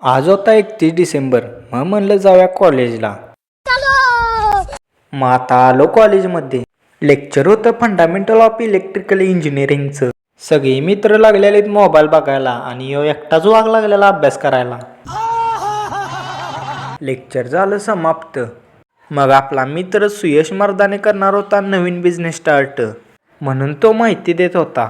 आज होता 31 डिसेंबर. मग म्हणलं जाऊया कॉलेजला. मग आता आलो कॉलेजमध्ये. लेक्चर होतं फंडामेंटल ऑफ इलेक्ट्रिकल इंजिनिअरिंगचं. सगळे मित्र लागलेले मोबाईल बघायला आणि ह्यो एकटाच वाग लागलेला अभ्यास करायला. लेक्चर झालं समाप्त. मग आपला मित्र सुयश मर्दाने करणार होता नवीन बिझनेस स्टार्ट, म्हणून तो माहिती देत होता.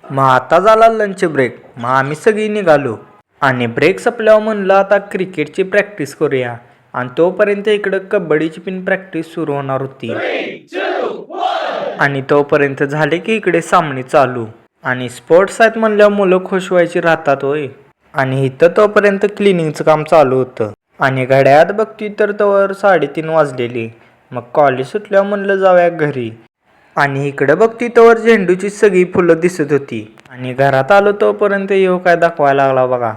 मग आता झाला लंच ब्रेक. मग आम्ही सगळी निघालो आणि ब्रेक संपल्यावर म्हणलं आता क्रिकेटची प्रॅक्टिस करूया. आणि तोपर्यंत इकडं कबड्डीची पण प्रॅक्टिस सुरू होणार होती. आणि तोपर्यंत झाले की इकडे सामने चालू. आणि स्पोर्ट्स आहेत म्हणल्यावर मुलं खुश व्हायची राहतात होय. आणि इथं तोपर्यंत क्लिनिंगचं काम चालू होतं. आणि घड्याळात बघतोय तर तोवर 3:30 वाजलेली. मग कॉलेज सुटल्यावर म्हणलं जाऊया घरी. आणि इकडं बघतोय तोवर झेंडूची सगळी फुलं दिसत होती. आणि घरात आलो तोपर्यंत येऊ काय दाखवायला लागला बघा.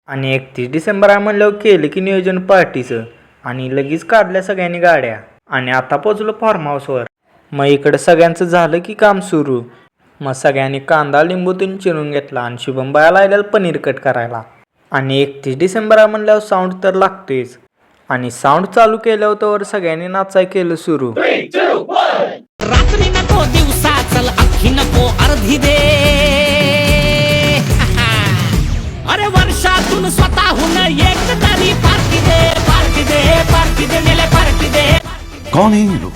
आणि 31 डिसेंबर आहे म्हणल्यावर केलं की नियोजन पार्टीचं. आणि लगेच काढल्या सगळ्यांनी गाड्या. आणि आता पोचलो फार्म हाऊसवर. मग इकडं सगळ्यांचं झालं की काम सुरू. मग सगळ्यांनी कांदा लिंबूतून चिरून घेतला आणि शुभम बाया लागलेला पनीर कट करायला. आणि 31 डिसेंबर आहे म्हणल्यावर साऊंड तर लागतोच. आणि साऊंड चालू केल्यावर तर सगळ्यांनी नाचाय केलं सुरू. रात्री नको दिवसा चल अख्खी नको अर्धी दे. अरे वर्षातून स्वतःहून एक तरी पार्टी दे, पार्टी दे, पार्टी दे, नेले पार्टी दे. कौन है ये लोग?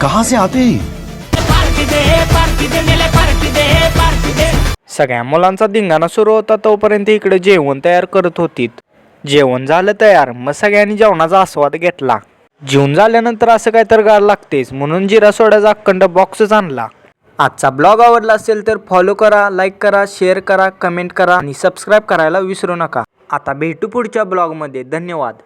कहां से आते हैं? पार्टी दे, पार्टी दे, नेले पार्टी दे, पार्टी दे. सगळ्या मुलांचा धिंगाणा सुरू होता तोपर्यंत इकडे जेवण तयार करत होती. जेवण झालं तयार. मग सगळ्यांनी जेवणाचा आस्वाद घेतला. जेवण झाल्यानंतर असं काय तर गार लागतेच, म्हणून जिरा सोड्याचा अखंड बॉक्सच आणला. आजचा ब्लॉग आवडला असेल तर फॉलो करा, लाईक करा, शेअर करा, कमेंट करा आणि सबस्क्राईब करायला विसरू नका. आता भेटू पुढच्या ब्लॉगमध्ये. धन्यवाद.